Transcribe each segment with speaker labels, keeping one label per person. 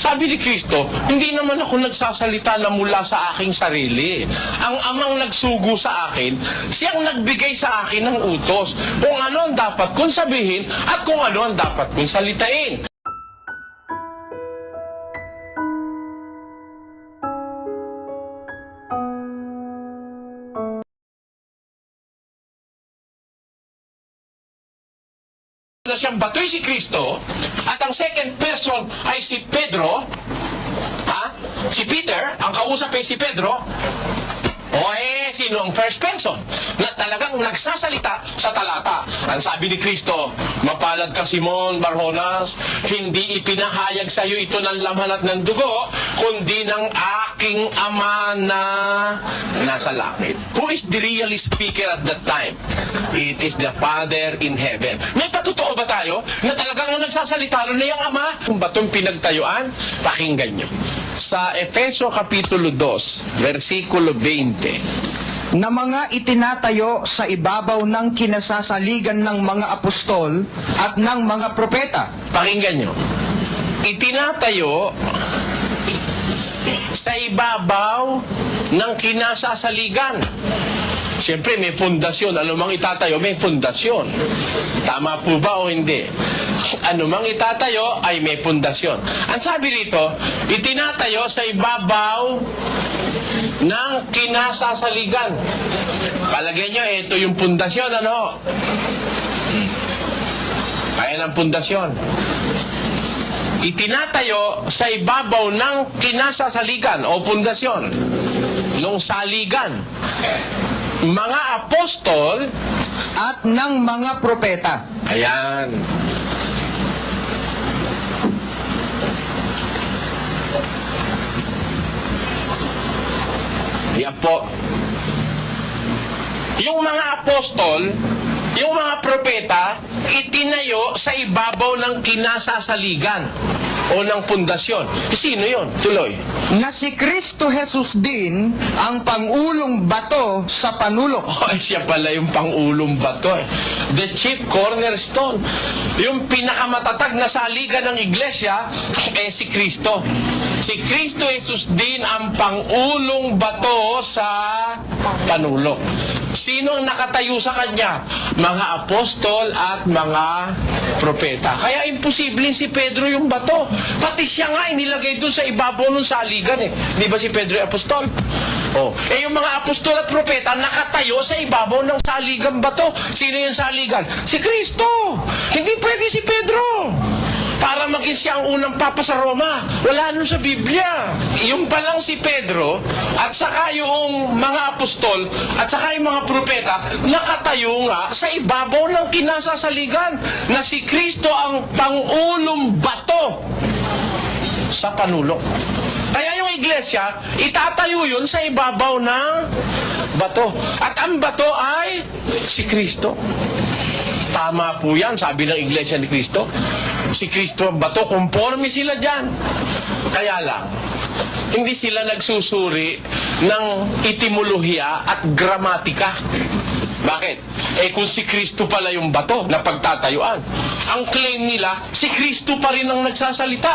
Speaker 1: Sabi ni Kristo, hindi naman ako nagsasalita na mula sa aking sarili. Ang amang nagsugo sa akin, siyang nagbigay sa akin ng utos. Kung ano ang dapat kong sabihin at kung ano ang dapat kong salitain. Na siyang batoy si Kristo at ang second person ay si Pedro, si Peter, ang kausap ay si Pedro. Sino ang first person na talagang nagsasalita sa talata? Ang sabi ni Kristo, mapalad ka Simon Barjonas, hindi ipinahayag sa iyo ito ng laman at ng dugo, kundi ng aking Ama na nasa langit. Who is the really speaker at that time? It is the Father in heaven. May patotoo ba tayo na talagang nagsasalita na yung Ama? Kung ba itong pinagtayuan? Pakinggan nyo. Sa Efeso Kapitulo 2, versikulo 20,
Speaker 2: na mga itinatayo sa ibabaw ng kinasasaligan ng mga apostol at ng mga propeta.
Speaker 1: Pakinggan nyo. Itinatayo sa ibabaw ng kinasasaligan. Siyempre, may pundasyon. Ano mang itatayo, may pundasyon. Tama po ba o hindi? Ano mang itatayo, ay may pundasyon. Ang sabi dito, itinatayo sa ibabaw ng kinasasaligan. Palagay nyo, ito yung pundasyon, ano? Ayan ang pundasyon. Itinatayo sa ibabaw ng kinasasaligan o pundasyon nung saligan mga apostol
Speaker 2: At ng mga propeta.
Speaker 1: ayan. Yan po. Yung mga apostol, yung mga propeta, itinayo sa ibabaw ng kinasasaligan o ng pundasyon. Sino yon? Tuloy.
Speaker 2: Na si Kristo Jesus din ang pangulong bato sa panulok.
Speaker 1: Siya pala yung pangulong bato. The chief cornerstone. Yung pinakamatatag na saligan ng iglesia, si Kristo. Si Kristo Jesus din ang pangulong bato sa panulok. Sino ang nakatayo sa kanya? Mga apostol at mga propeta. Kaya imposible si Pedro yung bato. Pati siya nga inilagay doon sa ibabaw ng saligan eh. Di ba si Pedro yung apostol? Yung mga apostol at propeta nakatayo sa ibabaw ng saligan bato. Sino yung saligan? Si Kristo. Hindi pwede si Pedro. Para maging siya ang unang papa sa Roma. Wala nun sa Biblia. Yung palang si Pedro at saka yung mga apostol at saka yung mga propeta nakatayo nga sa ibabaw ng kinasasaligan na si Kristo ang pangulong bato sa panulok. Kaya yung iglesia, itatayo yun sa ibabaw ng bato. At ang bato ay si Kristo. Tama po yan, sabi ng iglesia ni Kristo. Si Kristo ang bato, conforme sila dyan. Kaya lang, hindi sila nagsusuri ng etimolohiya at gramatika. Bakit? Kung si Kristo pala yung bato na pagtatayuan, ang claim nila, si Kristo pa rin ang nagsasalita.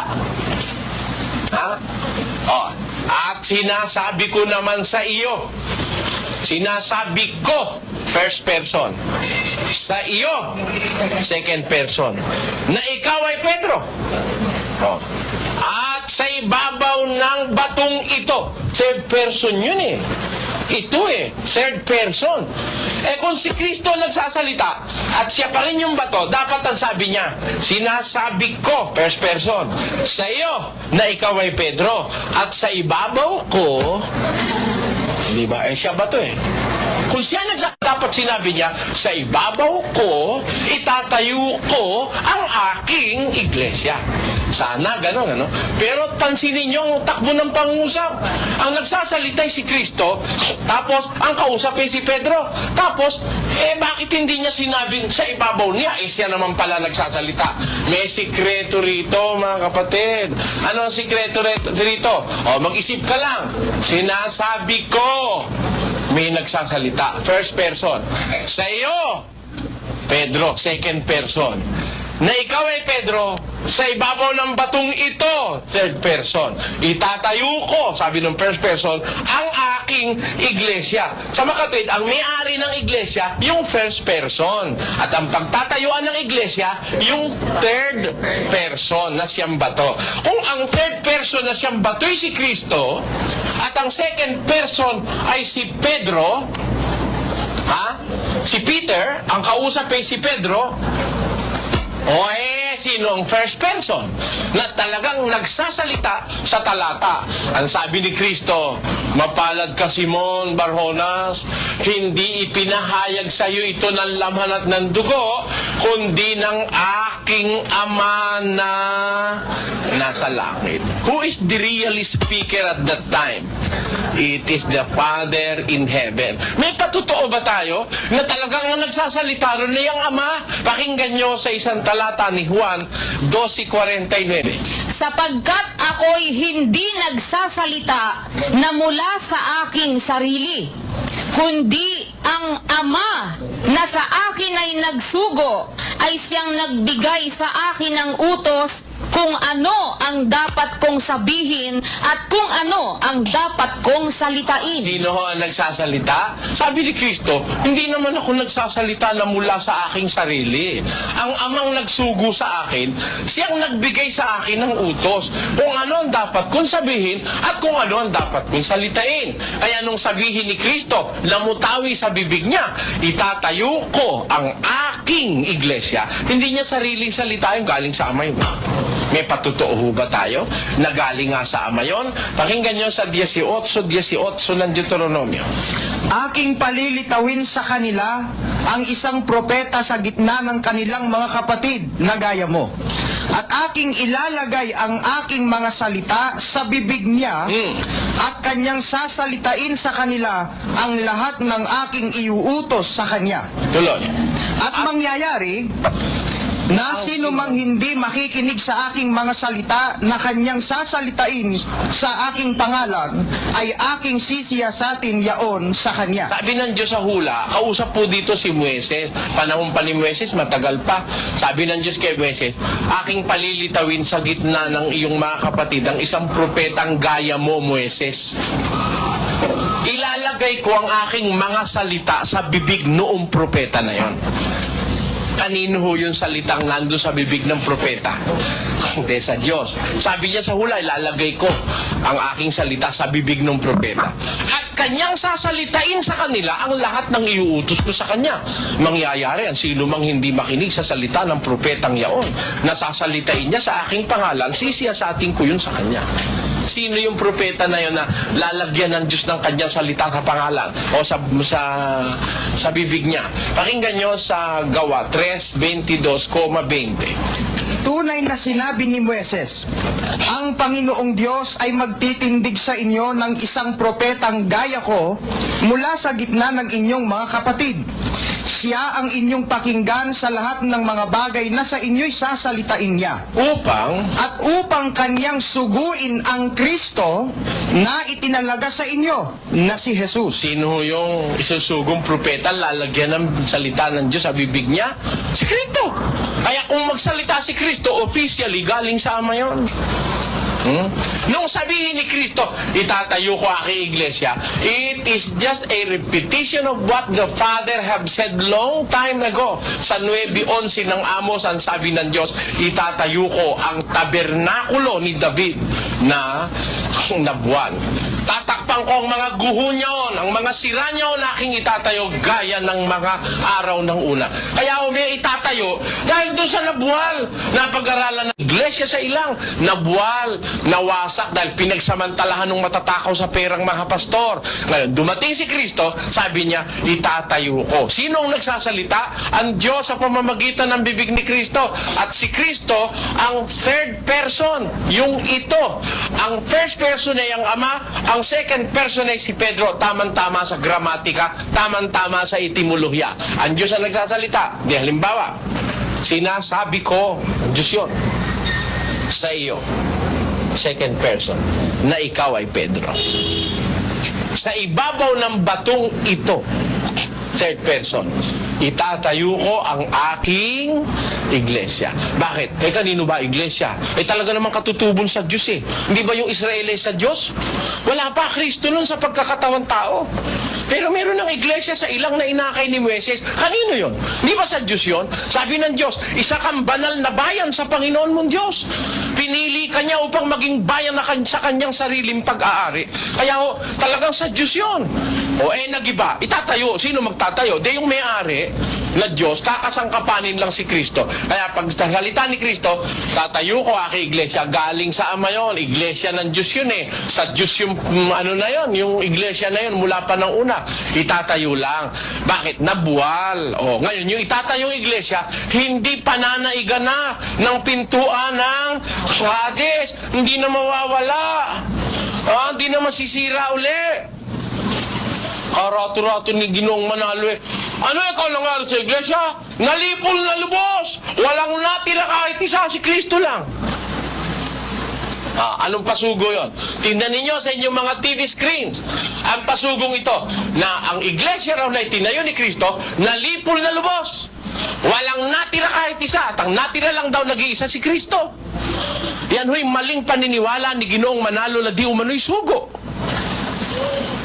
Speaker 1: At sinasabi ko naman sa iyo, sinasabi ko, first person, sa iyo, second person, na ikaw ay Pedro. At sa ibabaw ng batong ito, third person yun eh. Ito third person. Kung si Kristo nagsasalita at siya pa rin yung bato, dapat ang sabi niya, sinasabi ko, first person, sa iyo na ikaw ay Pedro, at sa ibabaw ko, di ba? Siya bato Kung siya dapat sinabi niya, sa ibabaw ko, itatayo ko ang aking iglesia. Sana, gano'n, ano? Pero pansinin niyo ang takbo ng pangusap. Ang nagsasalita ay si Kristo, tapos ang kausap ay si Pedro. Tapos, bakit hindi niya sinabing sa ibabaw niya? Siya naman pala nagsasalita. May sikreto rito, mga kapatid. Ano ang sikreto rito? Mag-isip ka lang. Sinasabi ko, may nagsasalita. First person. Sa iyo, Pedro, second person. Na ikaw ay Pedro, sa ibabaw ng batong ito, third person. Itatayo ko, sabi ng first person, ang aking iglesia. Sa makatwid, ang may-ari ng iglesia, yung first person. At ang pagtatayuan ng iglesia, yung third person na siyang bato. Kung ang third person na siyang bato ay si Kristo, at ang second person ay si Pedro, si Peter, ang kausap ay si Pedro, sino ang first person na talagang nagsasalita sa talata? Ang sabi ni Kristo, mapalad ka Simon Barjonas, hindi ipinahayag sa iyo ito ng laman at ng dugo, kundi ng aking Ama na nasa langit. Who is the really speaker at that time? It is the Father in heaven. May patotoo ba tayo na talagang nagsasalita ron na yung Ama? Pakinggan nyo sa isang talata ni Juan 12:49.
Speaker 3: Sapagkat ako'y hindi nagsasalita na mula sa aking sarili, kundi ang Ama na sa akin ay nagsugo ay siyang nagbigay sa akin ng utos kung ano ang dapat kong sabihin at kung ano ang dapat kong salitain.
Speaker 1: Sino ang nagsasalita? Sabi ni Kristo, hindi naman ako nagsasalita na mula sa aking sarili. Ang Amang nagsugo sa akin, siyang nagbigay sa akin ng utos kung ano ang dapat kong sabihin at kung ano ang dapat kong salitain. Kaya nung sabihin ni Kristo, namutawi sa bibig niya, itatayo ko ang aking iglesia. Hindi niya sariling salita yung galing sa Ama yun. May patutoo ba tayo na galing nga sa Ama yun? Pakinggan nyo sa 18:18 ng Deuteronomio.
Speaker 2: Aking palilitawin sa kanila ang isang propeta sa gitna ng kanilang mga kapatid na gaya mo. At aking ilalagay ang aking mga salita sa bibig niya at kanyang sasalitain sa kanila ang lahat ng aking iuutos sa kanya.
Speaker 1: Tuloy.
Speaker 2: At mangyayari na sino mang hindi makikinig sa aking mga salita na kanyang sasalitain sa aking pangalan ay aking sisiyasatin yaon sa kanya.
Speaker 1: Sabi ng Diyos sa hula, kausap po dito si Moises. Panahon pa ni Moises, matagal pa. Sabi ng Diyos kay Moises, aking palilitawin sa gitna ng iyong mga kapatid ang isang propetang gaya mo, Moises. Ilalagay ko ang aking mga salita sa bibig noong propeta na yon. Kanino ho yung salitang nando sa bibig ng propeta? Hindi sa Diyos. Sabi niya sa hula, ilalagay ko ang aking salita sa bibig ng propeta. At kanyang sasalitain sa kanila ang lahat ng iuutos ko sa kanya. Mangyayari ang sino mang hindi makinig sa salita ng propetang yaon. Nasasalitain niya sa aking pangalan, sisiyasatin ko yun sa kanya. Sino yung propeta na yun na lalagyan ng Diyos ng kanyang salita sa pangalan o sa bibig niya? Pakinggan nyo sa Gawa 3:22,20.
Speaker 2: Tunay na sinabi ni Moises, ang Panginoong Diyos ay magtitindig sa inyo ng isang propetang gaya ko mula sa gitna ng inyong mga kapatid. Siya ang inyong pakinggan sa lahat ng mga bagay na sa inyo'y sasalitain niya. Upang kanyang suguin ang Kristo na itinalaga sa inyo, na si Jesus.
Speaker 1: Sino yung isusugong propeta lalagyan ng salita ng Diyos sa bibig niya? Si Kristo. Kaya kung magsalita si Kristo, officially galing sa Ama yun. Nung sabihin ni Kristo, itatayo ko aking iglesia, it is just a repetition of what the Father have said long time ago. Sa 9:11 ng Amos, ang sabi ng Diyos, itatayo ko ang tabernakulo ni David na nabuwan. Tatakpan ko ang mga guho niyaon, ang mga sira niyaon aking itatayo gaya ng mga araw ng una. Kaya may itatayo dahil doon sa nabuwal. Napag-aralan ng iglesia sa ilang nabuwal, nawasak dahil pinagsamantalahan ng matatakaw sa perang mga pastor. Ngayon, dumating si Kristo, sabi niya, itatayo ko. Sino ang nagsasalita? Ang Diyos sa pamamagitan ng bibig ni Kristo. At si Kristo, ang third person, yung ito. Ang first person ay ang Ama, ang second person ay si Pedro, tamang-tama sa gramatika, tamang-tama sa etimologya. Ang Diyos ang nagsasalita. Di halimbawa, sinasabi ko, Diyos yun, sa iyo, second person, na ikaw ay Pedro. Sa ibabaw ng batong ito, third person, itatayo ko ang aking iglesia. Bakit? Kanino ba iglesia? Talaga naman katutubon sa Diyos eh. Hindi ba yung Israel ay sa Diyos? Wala pa Kristo nun sa pagkakatawan tao. Pero meron ng iglesia sa ilang na inakay ni Moises. Kanino yon? Hindi ba sa Diyos yon? Sabi ng Diyos, isa kang banal na bayan sa Panginoon mong Diyos. Pinili ka niya upang maging bayan na sa kanyang sariling pag-aari. Kaya talagang sa Diyos yon. Nagiba, itatayo. Sino magtatayo? Di yung may-ari na Diyos, kakasangkapanin lang si Kristo. Kaya pag salita ni Kristo, tatayo ko aking iglesia. Galing sa Ama yon. Iglesia ng Diyos yun eh. Sa Diyos yung yung iglesia na yun mula pa ng una. Itatayo lang. Bakit? Nabuwal. Ngayon, yung itatayong iglesia, hindi pananaigan na ng pintuan ng Hades. Hindi na mawawala. Hindi na masisira uli. Arato-rato ni Ginoong Manalo eh. Ano ikaw nangyari sa iglesia? Nalipol na lubos. Walang natira kahit isa, si Kristo lang. Anong pasugo yon? Tingnan ninyo sa inyong mga TV screens. Ang pasugong ito, na ang iglesia raw na itinayo ni Kristo, nalipol na lubos. Walang natira kahit isa. At ang natira lang daw nag-iisa si Kristo. Yan ho'y maling paniniwala ni Ginoong Manalo na di umano'y sugo.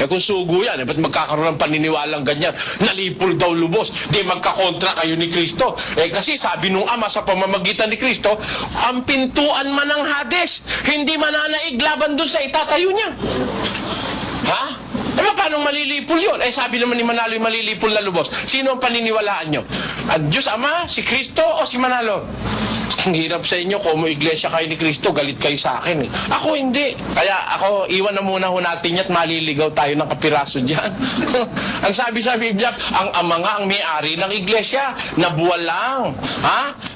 Speaker 1: Kung sugo yan, ba't magkakaroon ng paniniwalang ganyan? Nalipol daw lubos, di magkakontra kayo ni Kristo. Kasi sabi nung Ama sa pamamagitan ni Kristo, ang pintuan man ng Hades, hindi mananaig laban dun sa itatayo niya. Ha? Paano malilipol yun? Sabi naman ni Manalo yung malilipol na lubos. Sino ang paniniwalaan nyo? Ang Diyos Ama, si Kristo o si Manalo? Ang hirap sa inyo, kung iglesia kayo ni Kristo, galit kayo sa akin eh. Ako hindi. Kaya ako, iwan na muna natin yan at maliligaw tayo ng kapiraso dyan. Ang sabi sa Biblia, ang Ama nga ang may-ari ng iglesia, nabuwal lang.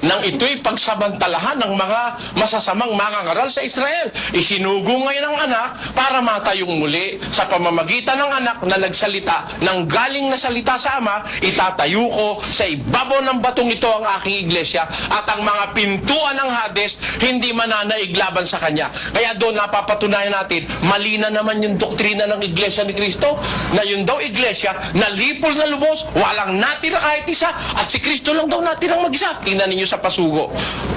Speaker 1: Nang ito'y pagsamantalahan ng mga masasamang mangangaral sa Israel. Isinugo ngayon ang anak para matayong muli sa pamamagitan ng anak na nagsalita ng galing na salita sa Ama, itatayo ko sa ibabaw ng batong ito ang aking iglesia at ang mga pintuan ng Hades hindi mananaig laban sa kanya. Kaya doon napapatunayan natin, mali na naman yung doktrina ng iglesia ni Kristo, na yun daw iglesia, nalipol na lubos, walang natira kahit isa, at si Kristo lang daw natirang mag-isa. Tingnan ninyo sa pasugo.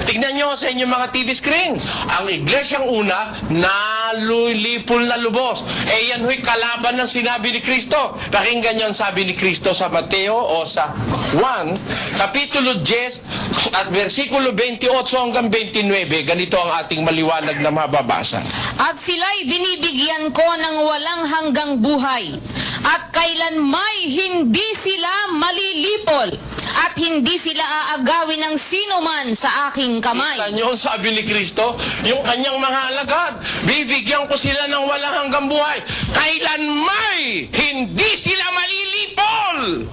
Speaker 1: Tingnan nyo sa inyong mga TV screens. Ang iglesyang una, nalulipol na lubos. Yan ho'y kalaban ng sinabi ni Kristo. Pakinggan nyo ang sabi ni Kristo sa Mateo o sa Juan, Kapitulo 10 at versikulo 28 hanggang 29. Ganito ang ating maliwanag na mababasa.
Speaker 3: At sila'y binibigyan ko ng walang hanggang buhay, at kailanmay hindi sila malilipol, at hindi sila aagawin ng sino man sa aking kamay.
Speaker 1: Kita nyo, sabi ni Kristo, yung kanyang mga alagad, bibigyan ko sila ng walang hanggang buhay. Kailanmay hindi sila malilipol.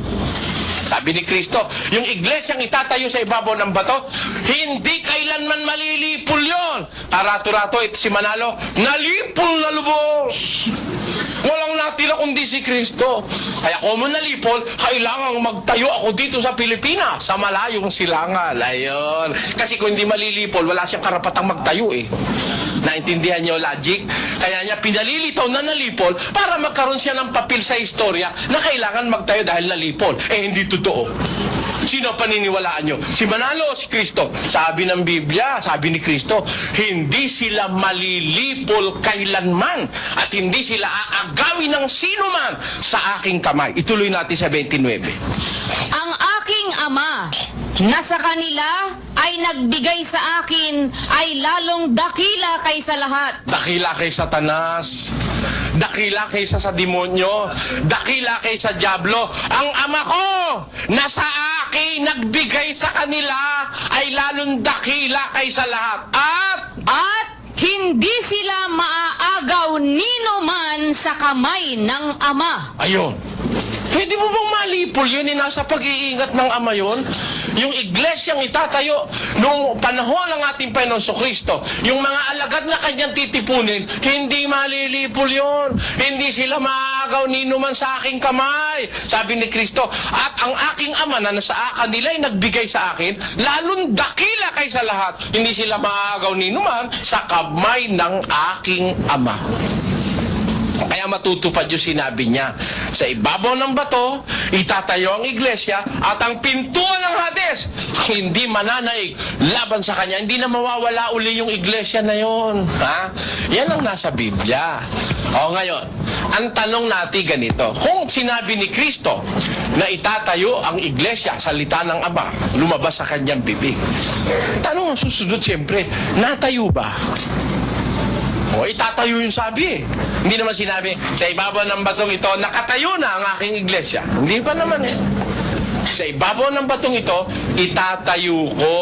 Speaker 1: Sabi ni Kristo, yung iglesyang itatayo sa ibabaw ng bato, hindi kailanman malilipol yon. Tarato-rato, ito si Manalo, nalipol na lubos. Walang natira kundi si Kristo. Kaya kung mo nalipol, kailangang magtayo ako dito sa Pilipinas, sa malayong silangan. Ayun. Kasi kung hindi malilipol, wala siyang karapatang magtayo eh. Naintindihan niyo logic? Kaya niya pinalilitaw na nalipol para magkaroon siya ng papel sa istorya na kailangan magtayo dahil nalipol. Hindi totoo. Sino paniniwalaan nyo? Si Manalo o si Kristo? Sabi ng Biblia, sabi ni Kristo, hindi sila malilipol kailanman at hindi sila aagawin ng sino man sa aking kamay. Ituloy natin sa 29.
Speaker 3: Ang aking Ama na sa kanila ay nagbigay sa akin ay lalong dakila kaysa lahat.
Speaker 1: Dakila kay Satanas, dakila kaysa sa demonyo, dakila kaysa Diablo. Ang Ama ko na sa akin nagbigay sa kanila ay lalong dakila kaysa lahat. At
Speaker 3: hindi sila maaagaw nino man sa kamay ng Ama.
Speaker 1: ayun. Pwede mo bang malipol yun? Nasa pag-iingat ng Ama yun? Yung iglesyang itatayo noong panahon ng ating Panginoon Kristo, yung mga alagad na kanyang titipunin, hindi malilipol yun. Hindi sila maagaw nino man sa aking kamay. Sabi ni Kristo, at ang aking Ama na nasa kanila ay nagbigay sa akin, lalong dakila kaysa lahat. Hindi sila maagaw nino man sa kamay ng aking Ama. Kaya matutupad yung sinabi niya. Sa ibabaw ng bato, itatayo ang iglesia at ang pintuan ng Hades hindi mananaig laban sa kanya. Hindi na mawawala uli yung iglesia na yon. Ha? Yan ang nasa Biblia. O ngayon, ang tanong natin ganito. Kung sinabi ni Kristo na itatayo ang iglesia, salita ng Ama, lumabas sa kanyang bibig. Tanong ang susunod siyempre, natayo ba? O, itatayo yung sabi eh. Hindi naman sinabi, sa ibabaw ng batong ito, nakatayo na ang aking iglesia. Hindi pa naman eh. Sa ibabaw ng batong ito, itatayo ko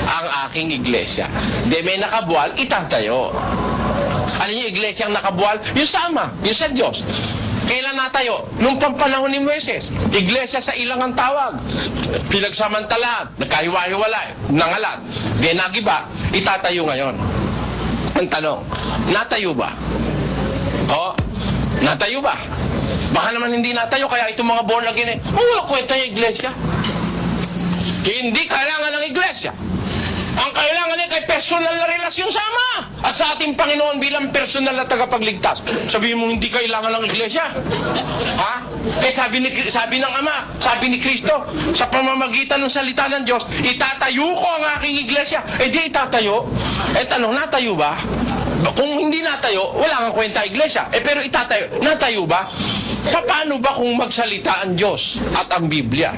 Speaker 1: ang aking iglesia. Hindi, may nakabuwal, itatayo. Ano yung iglesia ang nakabuwal? Yung sa Ama, yung sa Diyos. Kailan natayo? Nung pampanahon ni Moises. Iglesia sa ilang ang tawag. Pinagsamantalahan, nagkahiwa-hiwalay, nangalat, di nagiba, itatayo ngayon. Ang tanong, natayo ba? O, natayo ba? Baka naman hindi natayo, kaya itong mga born again wala kwenta yung iglesia. Hindi kailangan ng iglesia. Ang kailangan ay kay personal na relasyon sa Ama at sa ating Panginoon bilang personal na tagapagligtas. Sabihin mo hindi kailangan ng iglesia. Ha? Eh sabi ng Ama, sabi ni Kristo, sa pamamagitan ng salita ng Diyos, itatayo ko ang aking iglesia. Eh di itatayo. Eh tanong, natayo ba? Kung hindi natayo, wala kang kwenta iglesia. Eh pero itatayo, natayo ba? Paano ba kung magsalita ang Diyos at ang Biblia?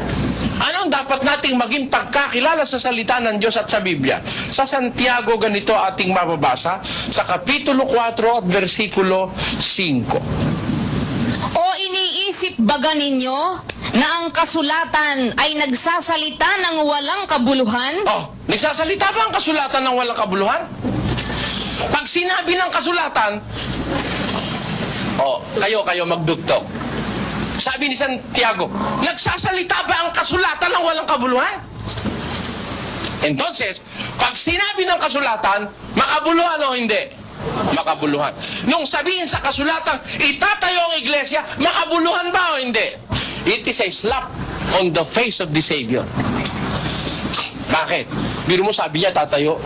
Speaker 1: Ano ang dapat nating maging pagkakilala sa salita ng Diyos at sa Biblia? Sa Santiago, ganito ating mababasa sa Kapitulo 4 at versikulo 5.
Speaker 3: O iniisip baga ninyo na ang kasulatan ay nagsasalita ng walang kabuluhan?
Speaker 1: Oh, nagsasalita ba ang kasulatan ng walang kabuluhan? Pag sinabi ng kasulatan, kayo magdugtog. Sabi ni Santiago, nagsasalita ba ang kasulatan ng walang kabuluhan? Entonces, pag sinabi ng kasulatan, makabuluhan o hindi? Makabuluhan. Nung sabihin sa kasulatan, itatayo ang iglesia, makabuluhan ba o hindi? It is a slap on the face of the Savior. Bakit? Biro mo sabi niya, tatayo.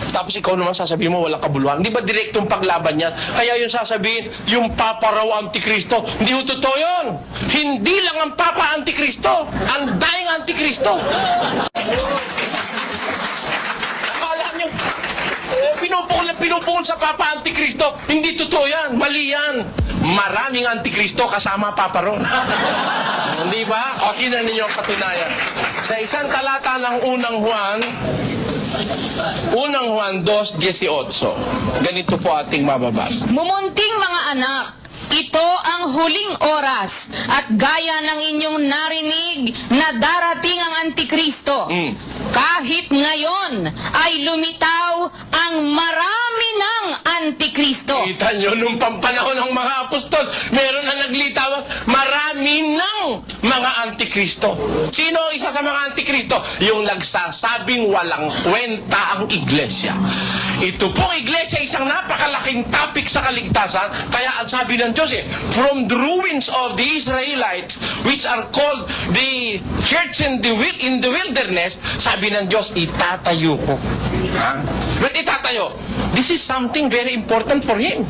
Speaker 1: Tapos ikaw naman sasabihin mo walang kabuluhan. Di ba direktong paglaban yan? Kaya yung sasabihin, yung Papa raw Antikristo. Hindi ho totoo yun. Hindi lang ang Papa Antikristo. Ang daing Antikristo. Akala nyo, pinupukol sa Papa Antikristo. Hindi totoo yan. Mali yan. Maraming Antikristo kasama Papa ron. Hindi ba? O, kinan ninyo ang katunayan. Sa isang talata ng Unang Juan 2:18. Ganito po ating mababasa.
Speaker 3: Mumunting mga anak, ito ang huling oras at gaya ng inyong narinig na darating ang Antikristo. Kahit ngayon ay lumitaw ang marami ng Antikristo.
Speaker 1: Kita nyo, nung pampanahon ng mga apostol, meron na naglitawag, marami ng mga Antikristo. Sino ang isa sa mga Antikristo? Yung nagsasabing walang kwenta ang iglesia. Ito pong iglesia, isang napakalaking topic sa kaligtasan, kaya ang sabi ng Diyos from the ruins of the Israelites, which are called the church in the wilderness, sabi ng Diyos, itatayo ko. Ha? But itatayo, this is something very important for Him.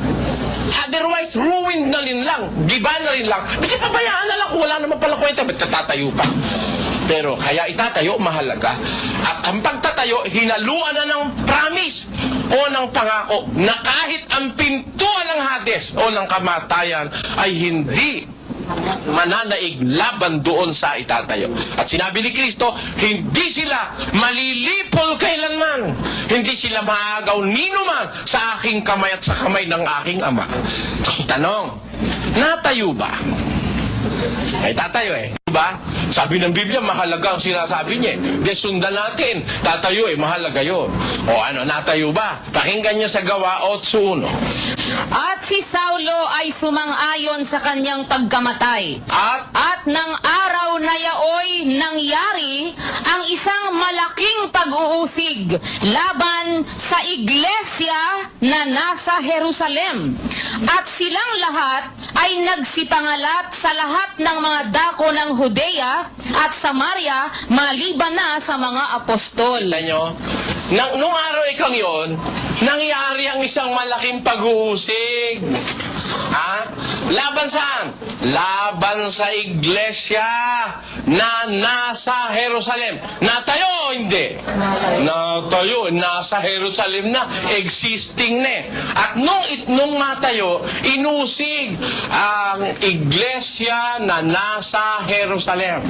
Speaker 1: Otherwise, ruined na rin lang, giba na rin lang. Kasi pabayaan na lang kung wala naman pala kwenta, ba't tatayo pa? Pero kaya itatayo, mahalaga. At ang pagtatayo, hinaluan na ng promise o ng pangako na kahit ang pintuan ng Hades o ng kamatayan ay hindi mananaig laban doon sa itatayo. At sinabi ni Kristo, hindi sila malilipol kailanman. Hindi sila maagaw ninuman sa aking kamay at sa kamay ng aking Ama. Tanong, natayo ba? Ay tatayo diba? Sabi ng Biblia, mahalaga ang sinasabi niya. Di sundan natin. Tatayo mahalaga yun. O ano, natayo ba? Pakinggan niyo sa Gawa 8:1.
Speaker 3: At si Saulo ay sumang-ayon sa kanyang pagkamatay. At ng araw na yaoy nangyari ang isang malaking pag-uusig laban sa iglesia na nasa Jerusalem. At silang lahat ay nagsipangalat sa lahat ng mga dako ng Judea at Samaria maliban na sa mga apostol.
Speaker 1: Nyo, nung araw ikang yon, nangyari ang isang malaking pag-uusig. Laban saan? Laban sa iglesia na nasa Jerusalem. Natayo o hindi? Natayo. Nasa Jerusalem na. Existing na. At nung matayo, inusig ang iglesia na nasa Jerusalem.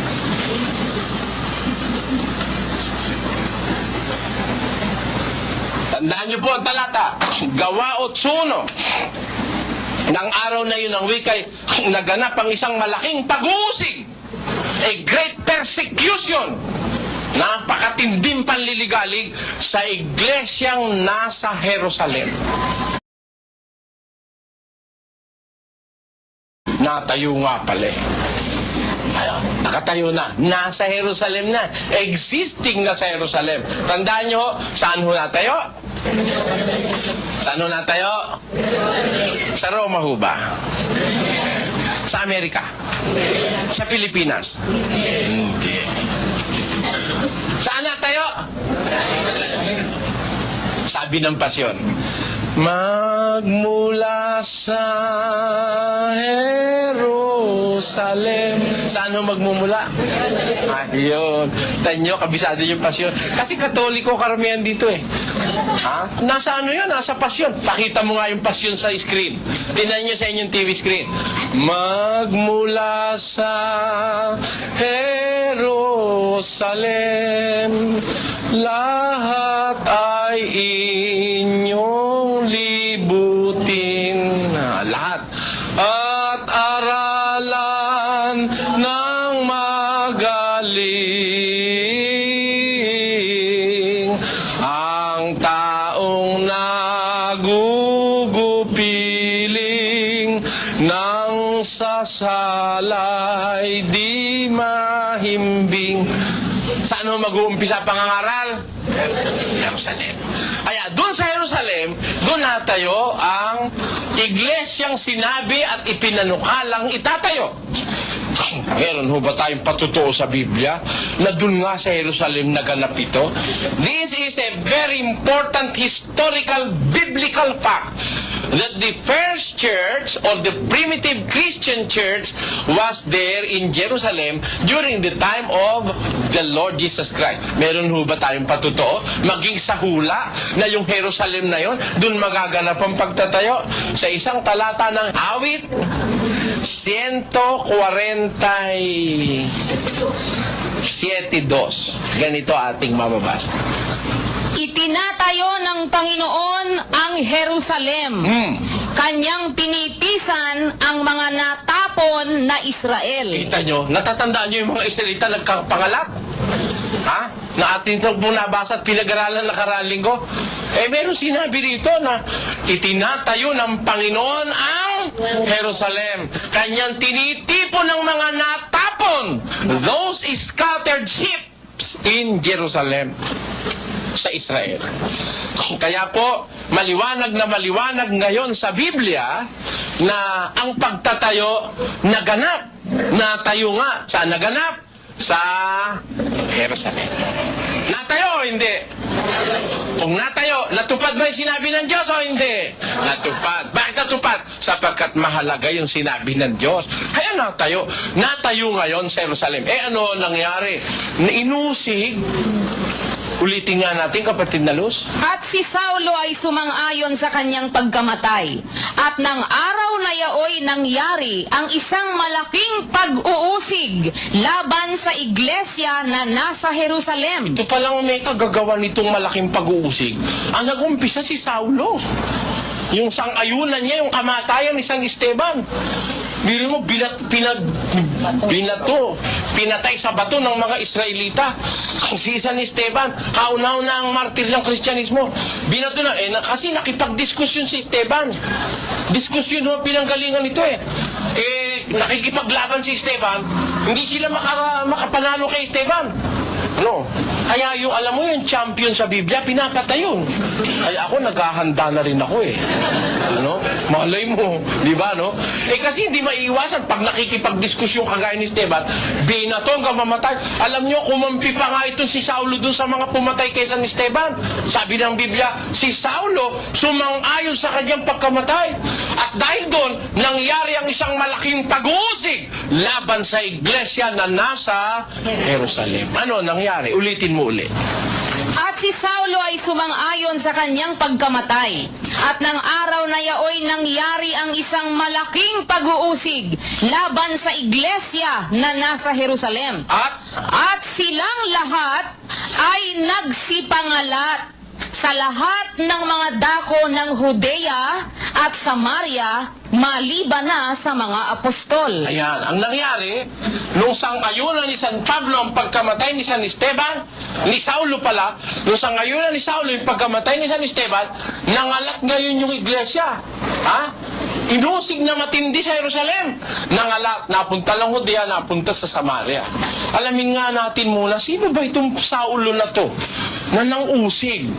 Speaker 1: Tandaan niyo po ang talata. Gawa 8:1. Nang araw na yun ng wikay, naganap ang isang malaking pag-uusig. A great persecution. Napakatinding panliligalig sa iglesyang nasa Jerusalem. Natayo nga pala eh. Nakatayo na. Nasa Jerusalem na. Existing na sa Jerusalem. Tandaan nyo, saan ho natayo? Saan ho natayo? Sa Roma ho ba? Sa Amerika? Sa Pilipinas? Hindi. Saan natayo? Sabi ng pasyon, magmula sa Jerusalem. Saan ho magmumula? Ayun. Tanyo, kabisado yung pasyon. Kasi Katoliko karamihan dito eh. Nasa ano yun? Nasa pasyon. Pakita mo nga yung pasyon sa screen. Tingnan nyo sa inyong TV screen. Magmula sa Jerusalem, lahat ay inyong libutin. Lahat. At aralan ng magaling ang taong nagugupiling ng sasalay di mahimbing. Saan ho mag-uumpisa pangangaral? Jerusalem. Kaya doon sa Jerusalem, doon natayo ang iglesyang sinabi at ipinanukalang itatayo. Meron ho ba tayong patutuo sa Biblia na doon nga sa Jerusalem naganap ito? This is a very important historical biblical fact that the first church or the primitive Christian church was there in Jerusalem during the time of the Lord Jesus Christ. Meron ho ba tayong patutuo? Maging sa hula na yung Jerusalem na yon, doon magaganap ang pagtatayo. Sa isang talata ng awit, 147:2. Ganito ating mababasa.
Speaker 3: Itinatayo ng Panginoon ang Jerusalem. Kanyang pinipisan ang mga natapon na Israel.
Speaker 1: Kita nyo, natatandaan nyo yung mga Israelita nagkapangalak? Na atin ito po nabasa at pinag-aralan nakaraang linggo. Meron sinabi dito na itinatayo ng Panginoon ang Jerusalem. Kanyang tinitipon ng mga natapon, those scattered sheep in Jerusalem, sa Israel. Kaya po, maliwanag na maliwanag ngayon sa Biblia na ang pagtatayo naganap. Natayo nga. Saan naganap? Sa Jerusalem. Natayo o hindi? Kung natayo, natupad ba yung sinabi ng Diyos o hindi? Natupad. Bakit natupad? Sapagkat mahalaga yung sinabi ng Diyos. Kaya natayo. Natayo ngayon sa Jerusalem. Ano nangyari? Inusig. Ulitin nga natin, kapatid na Luz.
Speaker 3: At si Saulo ay sumang-ayon sa kanyang pagkamatay. At ng araw na yaoy nangyari ang isang malaking pag-uusig laban sa iglesia na nasa Jerusalem.
Speaker 1: Ito palang may kagagawa nitong malaking pag-uusig. Ang nag-umpisa si Saulo. Yung sang-ayunan niya, yung kamatayan ni San Esteban. Biro mo, pinatay sa bato ng mga Israelita. Si San Esteban, kauna-una ang martir ng Kristyanismo. Binato na, kasi nakipag-diskusyon si Esteban. Diskusyon mo, pinanggalingan ito nakikipaglaban si Esteban, hindi sila makapanalo kay Esteban. Kaya yung, alam mo yung champion sa Biblia, pinapatay yun. Kaya ako, naghahanda na rin ako Malay mo, di ba, kasi hindi maiiwasan, pag nakikipagdiskusyon kagaya ni Esteban, binato hanggang mamatay. Alam nyo, kumampi pa nga ito si Saulo dun sa mga pumatay kay San Esteban. Sabi ng Biblia, si Saulo, sumang-ayon sa kanyang pagkamatay. At dahil doon, nangyari ang isang malaking pag-uusig laban sa iglesia na nasa Jerusalem. Ano nangyari? Ulitin mo ulit.
Speaker 3: At si Saulo ay sumang-ayon sa kanyang pagkamatay. At ng araw na yaoy nangyari ang isang malaking pag-uusig laban sa iglesia na nasa Jerusalem. At silang lahat ay nagsipangalat sa lahat ng mga dako ng Judea at Samaria, maliban na sa mga apostol.
Speaker 1: Ayan, ang nangyari, nung sang-ayunan ni San Pablo ang pagkamatay ni San Esteban, ni Saulo pala, nung sang-ayunan ni Saulo yung pagkamatay ni San Esteban, nangalat ngayon yung iglesia. Ha? Inusig na matindi sa Jerusalem. Nangalat, napunta lang Judea, napunta sa Samaria. Alamin nga natin muna, sino ba itong Saulo na to? Na nang-usig?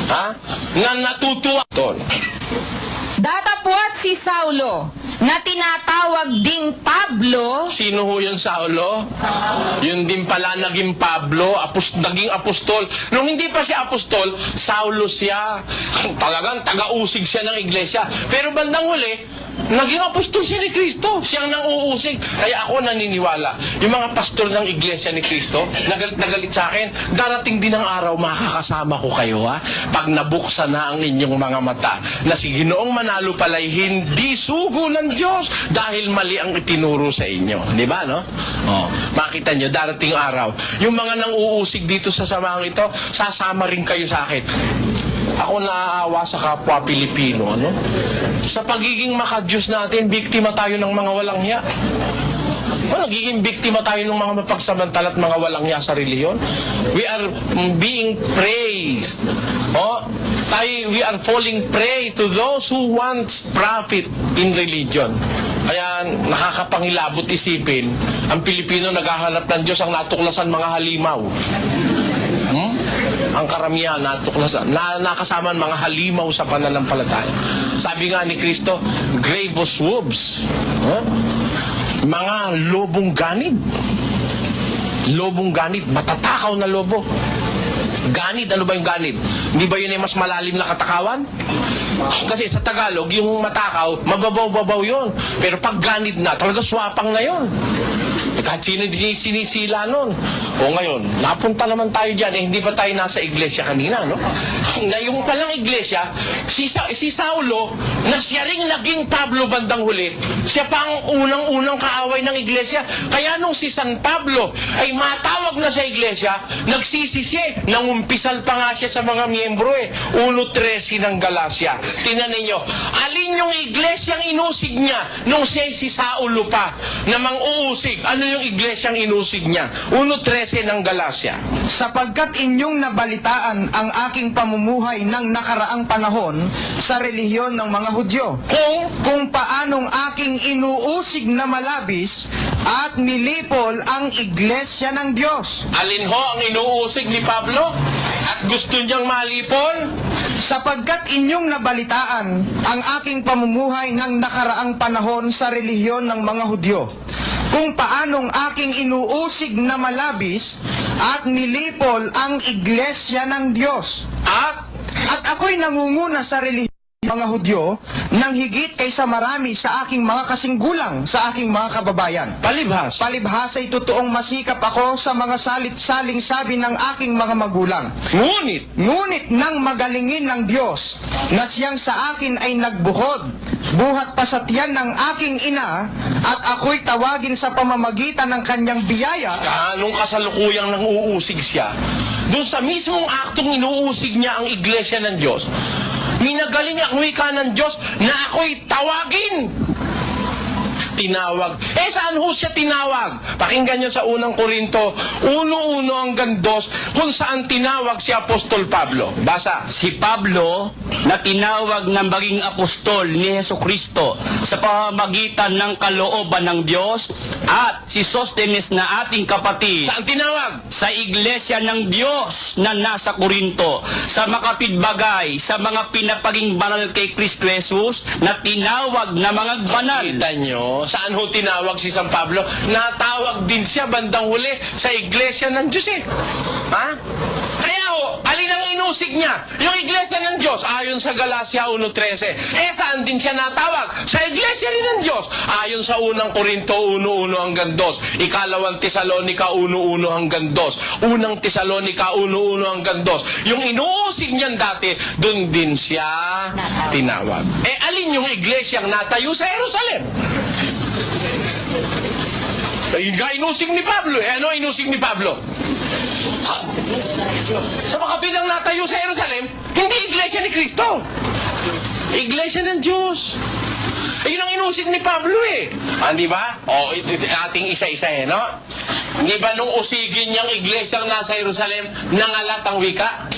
Speaker 1: Ha? Na natutuwa?
Speaker 3: Datapwat si Saulo, na tinatawag ding Pablo.
Speaker 1: Sino ho yung Saulo? Yun din pala naging Pablo, naging apostol. Nung hindi pa siya apostol, Saulo siya. Talagang taga-usig siya ng iglesia. Pero bandang huli, naging apostol siya ni Kristo. Siyang nang-uusig. Kaya ako naniniwala, yung mga pastor ng iglesia ni Kristo, nagalit na galit sa akin, darating din ang araw, makakasama ko kayo, ha? Pag nabuksan na ang inyong mga mata, na si Ginoong Manalo pala'y hindi sugo ng Diyos dahil mali ang itinuro sa inyo. Di ba, no? Oh, makita nyo, darating araw. Yung mga nang-uusig dito sa samahang ito, sasama rin kayo sa akin. Ako naaawa sa kapwa Pilipino, ano? Sa pagiging makadiyos natin, biktima tayo ng mga walang hiya. Nagiging biktima tayo ng mga mapagsamantala at mga walang hiya sa reliyon. We are being prey. We are falling prey to those who want profit in religion. Kaya nakakapangilabot isipin, ang Pilipino naghahanap ng Diyos, ang natuklasan mga halimaw. Ang karamihan natuklasan, nakasama mga halimaw sa pananampalataya. Sabi nga ni Kristo, gravos wolves. Mga lobong ganid. Lobong ganid, matatakaw na lobo. Ganid, ano ba yung ganid? Hindi ba yun ay mas malalim na katakawan? Kasi sa Tagalog, yung matakaw, mababaw-babaw yun. Pero pag ganid na, talaga swapang na yun. Kahit sino sinisila nun. O ngayon, napunta naman tayo dyan, hindi ba tayo nasa iglesia kanina, no? Na yung palang iglesia, si Saulo, na siya ring naging Pablo bandang huli, siya pa ang unang-unang kaaway ng iglesia. Kaya nung si San Pablo ay matawag na sa iglesia, nagsisisi, nangumpisal pa nga siya sa mga miyembro 1:13 ng Galacia. Tingnan ninyo, alin yung iglesyang inusig niya nung siya si Saulo pa, na mang-uusig? Ano yung iglesyang inusig niya? 1:13 ng Galacia.
Speaker 2: Sapagkat inyong nabalitaan ang aking pamumuhay ng nakaraang panahon sa relihiyon ng mga Hudyo, kung paanong aking inuusig na malabis at nilipol ang iglesia ng Diyos.
Speaker 1: Alin ho ang inuusig ni Pablo? At gusto niyang malipol?
Speaker 2: Sapagkat inyong nabalitaan ang aking pamumuhay ng nakaraang panahon sa relihiyon ng mga Hudyo, kung paanong aking inuusig na malabis at nilipol ang iglesia ng Diyos. At ako'y nangunguna sa relihiyon ng mga Hudyo nang higit kaysa marami sa aking mga kasinggulang, sa aking mga kababayan.
Speaker 1: Palibhas.
Speaker 2: Palibhasa'y totoong masikap ako sa mga salit-saling sabi ng aking mga magulang. Ngunit nang magalingin ng Diyos na siyang sa akin ay nagbuhod, buhat pa sa tiyan ng aking ina, at ako'y tawagin sa pamamagitan ng kanyang biyaya.
Speaker 1: Nung kasalukuyang nang uusig siya, doon sa mismong aktong inuusig niya ang iglesia ng Diyos, minagaling ang wika ng Diyos na ako'y tawagin. Tinawag. Saan ho siya tinawag? Pakinggan nyo sa unang Korinto 1:1 hanggang 2, kung saan tinawag si Apostol Pablo. Basa.
Speaker 4: Si Pablo na tinawag ng maging apostol ni Jesucristo sa pamamagitan ng kalooban ng Diyos, at si Sostenes na ating kapatid
Speaker 1: Saan tinawag?
Speaker 4: sa iglesia ng Diyos na nasa Korinto, sa makapitbagay sa mga pinapaging banal kay Kristo Jesus na tinawag na mga banal.
Speaker 1: Kita nyo, saan ho tinawag si San Pablo? Natawag din siya bandang huli sa iglesia ng Diyos Ha? Kaya ho, alin ang ang inusig niya. Yung iglesia ng Diyos, ayon sa Galacia 1.13. Saan din siya natawag? Sa iglesia rin ng Diyos. Ayon sa unang Korinto 1.1 hanggang 2. Ikalawang Tesalonica 1.1 hanggang 2. Unang Tesalonica 1.1 hanggang 2. Yung inuusig niyan dati, dun din siya tinawag. Alin yung iglesyang natayo sa Jerusalem? Inusig ni Pablo. Ano inusig ni Pablo? Sa mga bidang natayo sa Jerusalem, hindi iglesia ni Kristo. Iglesia ng Diyos. Yun ang inusig ni Pablo di ba? Ating isa-isa no? Di ba nung usigin niyang iglesyang nasa Jerusalem, nangalat ang wika?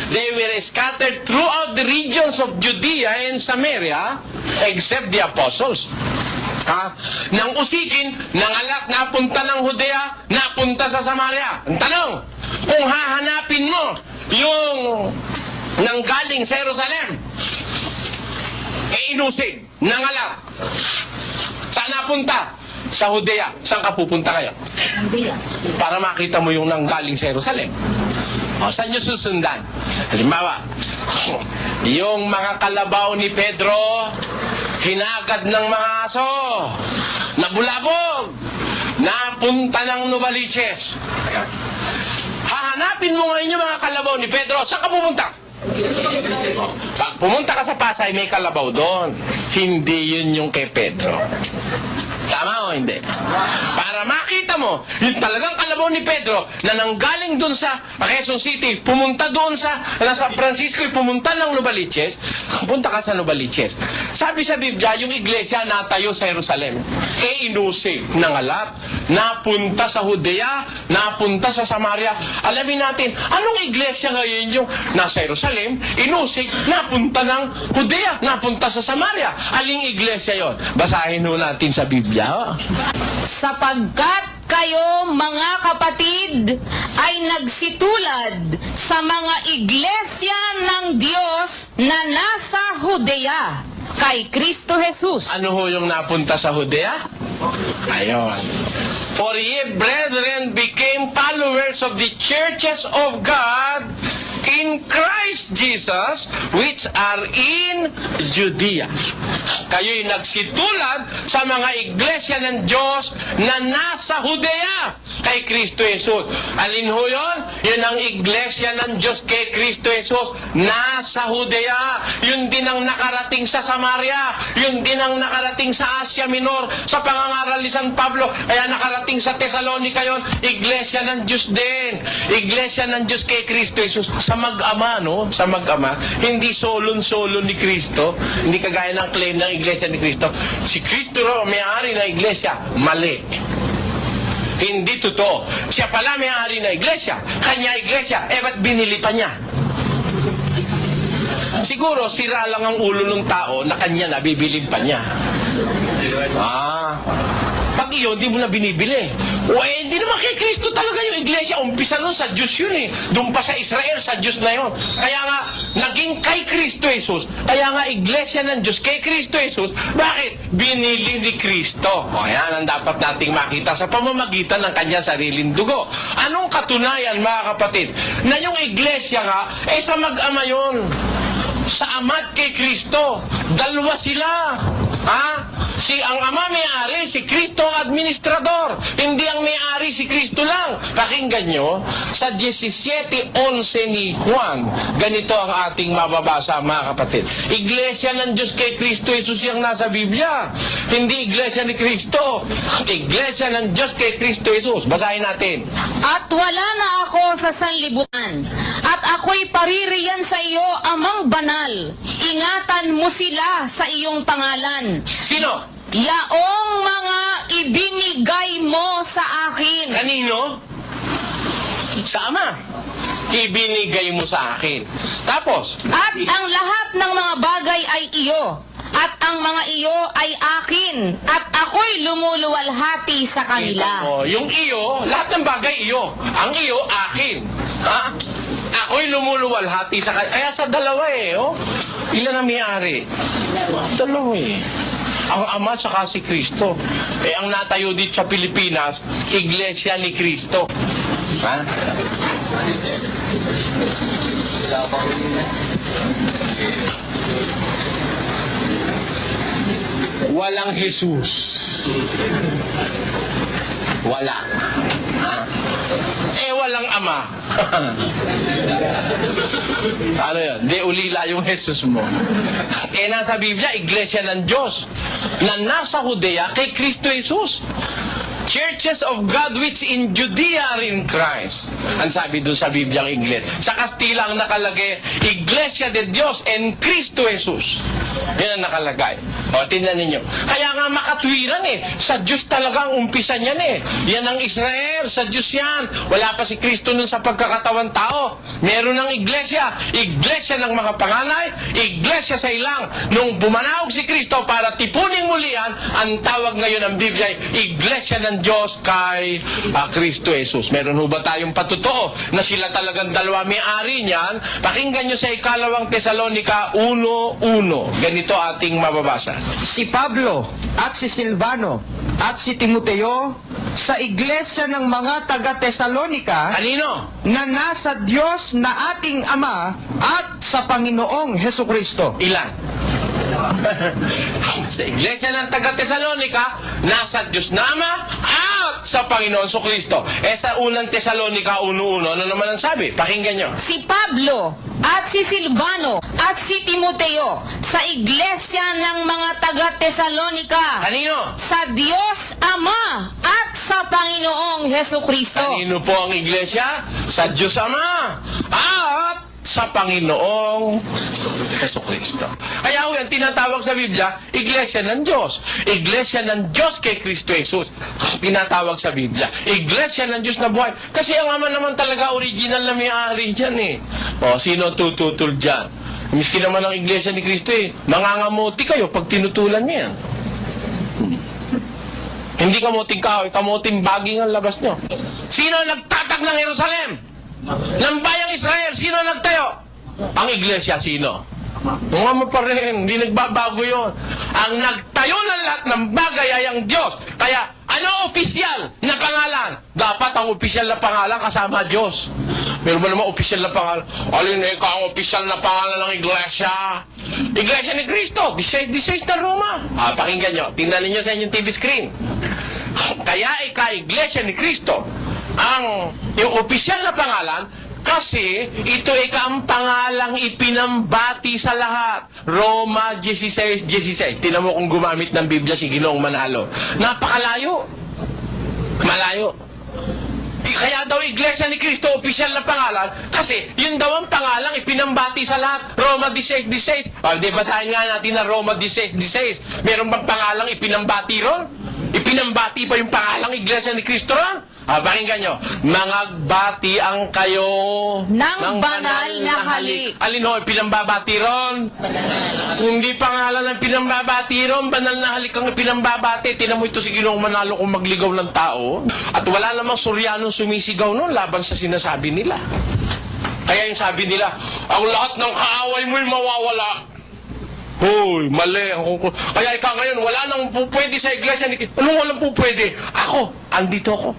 Speaker 1: They were scattered throughout the regions of Judea and Samaria, except the apostles. Nang usikin, nangalat, napunta ng Judea, napunta sa Samaria. Ang tanong, kung hahanapin mo yung nanggaling sa Jerusalem, inusig, nangalat. Saan napunta? Sa Judea. Saan ka pupunta kayo? Para makita mo yung nanggaling sa Jerusalem. Saan nyo susundan? Halimbawa, yung mga kalabaw ni Pedro, hinagad ng mga aso, nabulabog, napunta ng Novaliches. Hahanapin mo ngayon yung mga kalabaw ni Pedro. Saan ka pupunta? Pag pumunta ka sa Pasay, may kalabaw doon. Hindi yun yung kay Pedro. Tama o hindi? Para makita mo, yung talagang kalabaw ni Pedro na nanggaling doon sa Quezon City, pumunta doon sa San Francisco, pumunta ng Novaliches, punta ka sa Novaliches. Sabi sa Biblia, yung iglesia natayo sa Jerusalem. Inusig, nangalat, napunta sa Judea, napunta sa Samaria. Alamin natin, anong iglesia ngayon yung nasa Jerusalem, inusig, napunta ng Judea, napunta sa Samaria. Aling iglesia yon? Basahin ho natin sa Biblia.
Speaker 3: Sapagkat kayo, mga kapatid, ay nagsitulad sa mga iglesia ng Diyos na nasa Judea, kay Kristo Jesus.
Speaker 1: Ano ho yung napunta sa Judea? Ayon. For ye, brethren, became followers of the churches of God in Christ Jesus, which are in Judea. Kayo'y nagsitulad sa mga iglesia ng Diyos na nasa Judea kay Kristo Jesus. Alin ho yun? Yun ang iglesia ng Diyos kay Kristo Jesus nasa Judea. Yun din ang nakarating sa Samaria. Yun din ang nakarating sa Asia Minor, sa pangangaral ni San Pablo. Kaya nakarating sa Thessalonica yun. Iglesia ng Diyos din. Iglesia ng Diyos kay Kristo Jesus. Sa mag-ama, no? Sa mag-ama. Hindi solon-solo ni Kristo. Hindi kagaya ng claim ng iglesia ni Kristo. Si Kristo raw may-ari ng iglesia. Mali. Hindi totoo. Siya pala may-ari ng iglesia. Kanya iglesia. Ba't binili pa niya? Siguro, sira lang ang ulo ng tao na kanya nabibilin pa niya. Pag iyon, di mo na binibili. Hindi naman kay Kristo talaga yung iglesia. Umpisa nun sa Diyos yun Doon pa sa Israel, sa Diyos na yun. Kaya nga, naging kay Kristo Jesus. Kaya nga, iglesia ng Diyos kay Kristo Jesus. Bakit? Binili ni Kristo. Yan ang dapat nating makita sa pamamagitan ng kanyang sariling dugo. Anong katunayan, mga kapatid? Na yung iglesia nga, sa mag-ama yun. Sa ama't kay Kristo. Dalawa sila. Si ang ama may-ari, si Kristo ang administrador. Hindi ang may-ari si Kristo lang. Pakinggan nyo, sa 17:11 ni Juan, ganito ang ating mababasa, mga kapatid. Iglesia ng Diyos kay Kristo Jesus yung nasa Biblia. Hindi iglesia ni Kristo. Iglesia ng Diyos kay Kristo Jesus. Basahin natin.
Speaker 3: At wala na ako sa sanlibutan, at ako'y paririyan sa iyo, Amang Banal. Ingatan mo sila sa iyong pangalan.
Speaker 1: Sino?
Speaker 3: Yaong mga ibinigay mo sa akin.
Speaker 1: Kanino? Sa Ama. Ibinigay mo sa akin. Tapos?
Speaker 3: At ang lahat ng mga bagay ay iyo. At ang mga iyo ay akin. At ako'y lumuluwalhati sa kanila.
Speaker 1: Yung iyo, lahat ng bagay iyo. Ang iyo, akin. Ako'y lumuluwalhati sa kanila. Kaya sa dalawa Ilan ang may-ari? Dalawa ang Ama at si Kristo. Ang natayo dito sa Pilipinas, Iglesia ni Kristo. Walang Jesus. Wala. Walang Ama. Ano yun? Di ulila yung Jesus mo. Nasa Biblia, Iglesia ng Diyos na nasa Judea kay Kristo Jesus. Churches of God which in Judea are in Christ. Ang sabi doon sa Biblia ang Ingles. Sa Kastila ang nakalagay, Iglesia de Dios en Cristo Jesus. Yan ang nakalagay. O, tingnan ninyo. Kaya nga makatwiran Sa Diyos talaga ang umpisa niyan Yan ang Israel. Sa Diyos yan. Wala pa si Kristo nun sa pagkakatawan tao. Meron ng Iglesia. Iglesia ng mga panganay. Iglesia sa ilang. Nung bumanawag si Kristo para tipuning mulian, ang tawag ngayon ng Biblia ay Iglesia ng Diyos kay Kristo Jesus. Meron ho ba tayong patutuo na sila talagang dalawa may-ari niyan? Pakinggan nyo sa ikalawang Tesalonica 1:1. Ganito ating mababasa.
Speaker 2: Si Pablo at si Silvano at si Timoteo sa iglesia ng mga taga-Tesalonica
Speaker 1: Kanino?
Speaker 2: na nasa Diyos na ating Ama at sa Panginoong Hesukristo.
Speaker 1: Ilan? Sa iglesia ng taga-Tesalonica, nasa Diyos na Ama at sa Panginoon Kristo. Sa unang Tesalonica 1:1, ano naman ang sabi? Pakinggan nyo.
Speaker 3: Si Pablo at si Silvano at si Timoteo sa iglesia ng mga taga-Tesalonica
Speaker 1: Kanino?
Speaker 3: sa Diyos Ama at sa Panginoong Hesukristo.
Speaker 1: Kanino po ang iglesia? Sa Diyos Ama at sa Panginoong Jesucristo. Kaya ho yan, tinatawag sa Biblia, Iglesia ng Diyos. Iglesia ng Diyos kay Kristo Jesus. Tinatawag sa Biblia. Iglesia ng Diyos na buhay. Kasi ang Ama naman talaga original na may-ari dyan O, sino tututol dyan? Miski naman ang Iglesia ni Kristo mangangamuti kayo pag tinutulan niya yan. Hindi kamuting kahoy, kamuting baging ang labas nyo. Sino nagtatag ng Jerusalem? Ng bayang Israel, sino nagtayo? Ang iglesia, sino? Mga mo pa rin, hindi nagbabago yun. Ang nagtayo ng lahat ng bagay ay ang Diyos. Kaya, ano opisyal na pangalan? Dapat ang opisyal na pangalan kasama Diyos. Meron ba naman opisyal na pangalan? Alin ang opisyal na pangalan ng iglesia? Iglesia ni Cristo, 16 na Roma. Pakinggan nyo, tingnan ninyo sa inyong TV screen. Kaya iglesia ni Cristo yung opisyal na pangalan kasi ito ang pangalang ipinambati sa lahat. Roma 16:16. Tinan mo kung gumamit ng Biblia si Ginoong Manalo. Napakalayo. Malayo. Kaya daw Iglesia ni Cristo opisyal na pangalan kasi yun daw ang pangalang ipinambati sa lahat. Roma 16:16. Di basahin nga natin na Roma 16:16. Meron bang pangalang ipinambati ron? Ipinambati pa yung pangalang Iglesia ni Cristo ron? Pakinggan nyo, mangagbati ang kayo
Speaker 3: ng banal na halik.
Speaker 1: Alin ho, pinambabati ron? Hindi pangalan ng pinambabati ron, banal na halik ang pinambabati. Tinan mo ito si Ginoong Manalo kung magligaw ng tao. At wala namang Suryanong sumisigaw nun laban sa sinasabi nila. Kaya yung sabi nila, ang lahat ng kaaway mo'y mawawala. Hoy, mali. Kaya ikaw ngayon, wala nang pupwede sa iglesia ni Cristo. Anong walang pupwede? Ako, andito ako.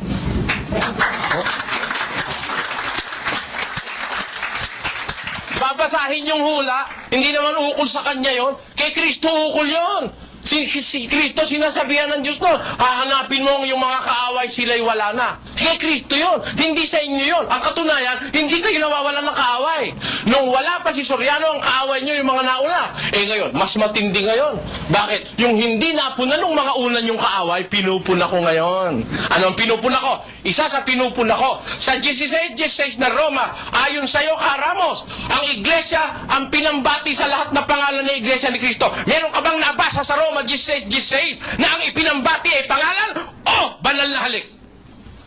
Speaker 1: Babasahin yung hula, hindi naman ukol sa kanya yon. Kay Kristo ukol yon. Si Kristo sinasabihan ng Diyos noon, hahanapin mo yung mga kaaway, sila'y wala na. Kay Kristo yon, hindi sa inyo yon. Ang katunayan, hindi kayo nawawalan ng kaaway. Nung wala pa si Soriano, ang kaaway nyo yung mga nauna. Ngayon, mas matindi ngayon. Bakit? Yung hindi napuna nung mga unan yung kaaway, pinupuna ko ngayon. Anong pinupuna ko? Isa sa pinupuna ko, sa 16:16 na Roma, ayon sa'yo, Ramos, ang iglesia, ang pinambati sa lahat na pangalan ng iglesia ni Kristo. Meron ka bang nabasa sa Roma 16:16 na ang ipinambati ay pangalan o banal na halik?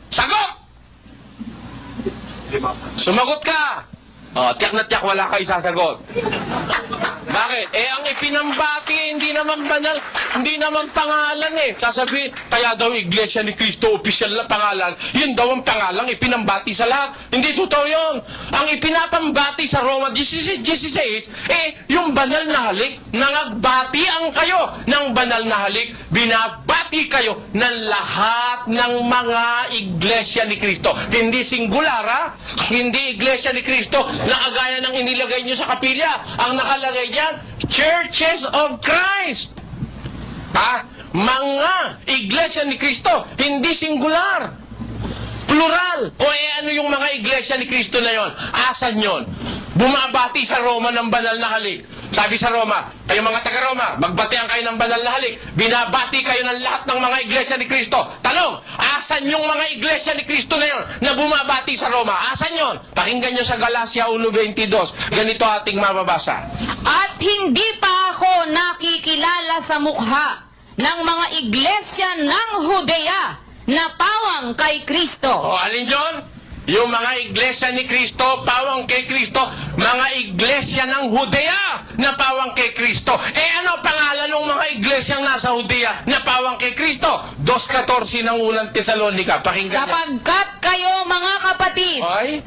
Speaker 1: Sagot! Sumagot ka! Tiyak na tiyak, wala kayo sasagot. Bakit? Ang ipinambati, hindi naman banal, hindi naman pangalan Sasabihin, kaya daw Iglesia ni Cristo, opisyal na pangalan, yun daw ang pangalang ipinambati sa lahat. Hindi totoo yun. Ang ipinapambati sa Roma 16:16, yung banal na halik, nangagbatian kayo ng banal na halik, binabati kayo ng lahat ng mga Iglesia ni Cristo. Hindi singular, hindi Iglesia ni Cristo, na kagaya ng inilagay nyo sa kapilya. Ang nakalagay diyan, Churches of Christ. Mga iglesia ni Kristo, hindi singular. Plural. O ano yung mga iglesia ni Kristo na yon? Asan yon? Bumabati sa Roma ng banal na halik. Sabi sa Roma, kayo mga taga-Roma, magbatian kayo ng banal na halik. Binabati kayo ng lahat ng mga iglesia ni Kristo. Tanong, asan yung mga iglesia ni Kristo na yon na bumabati sa Roma? Asan yon? Pakinggan nyo sa Galacia 1:22. Ganito ating mababasa.
Speaker 3: At hindi pa ako nakikilala sa mukha ng mga iglesia ng Judea na pawang kay Kristo.
Speaker 1: O, alin John? Yung mga iglesia ni Kristo, pawang kay Kristo, mga iglesia ng Judea na pawang kay Kristo. Ano pangalan ng mga iglesyang nasa Judea na pawang kay Kristo? 2:14 ng unang Tesalonica. Pakinggan niya.
Speaker 3: Sapagkat kayo mga kapatid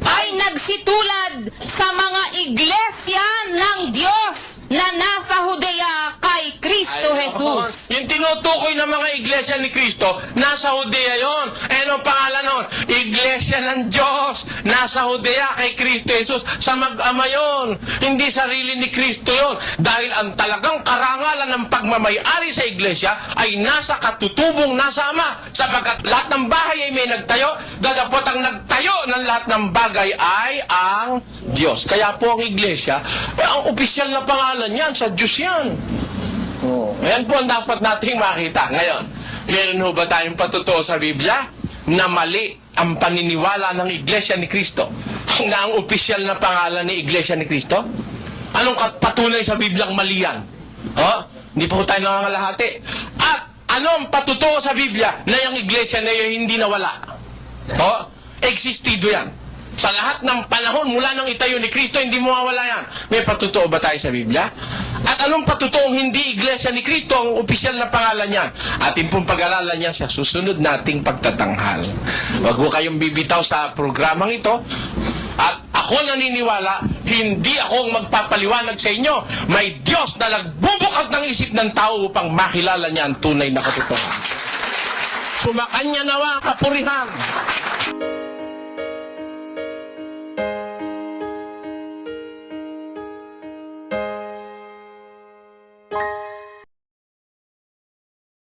Speaker 1: Ay
Speaker 3: nagsitulad sa mga iglesia ng Diyos na nasa Judea kay Kristo
Speaker 1: Ayun.
Speaker 3: Jesus.
Speaker 1: Yung tinutukoy ng mga iglesia ni Kristo, nasa Judea yon. Anong pangalan nun? Iglesia ng Diyos. Nasa Judea kay Kristo Jesus. Sa mag-ama yon. Hindi sarili ni Kristo yon. Dahil ang talagang karangalan ng pagmamayari sa iglesia ay nasa katutubong nasa Ama. Sapagkat lahat ng bahay ay may nagtayo, dadapot ang nagtayo ng lahat ng bagay ay ang Diyos. Kaya po ang iglesia, ang opisyal na pangalan yan, sa Diyos yan. Ayan po ang dapat nating makita. Ngayon, meron ho ba tayong patutuo sa Biblia na mali ang paniniwala ng Iglesia ni Kristo na ang opisyal na pangalan ni Iglesia ni Kristo? Anong patunay sa Biblia ang mali yan? Hindi po tayo nangangalahati. At anong patutuo sa Biblia na yung Iglesia na yun hindi nawala? Existido yan. Sa lahat ng panahon, mula nang itayo ni Kristo, hindi mawawala yan. May patutuo ba tayo sa Biblia? At anong patutuong hindi iglesia ni Kristo ang opisyal na pangalan niyan? Atin pong pag-aralan yan sa susunod nating pagtatanghal. Huwag mo kayong bibitaw sa programang ito. At ako naniniwala, hindi ako ang magpapaliwanag sa inyo. May Diyos na nagbubukas ng isip ng tao upang makilala niya ang tunay na katotohanan. Sumakanya nawa ang kapurihan.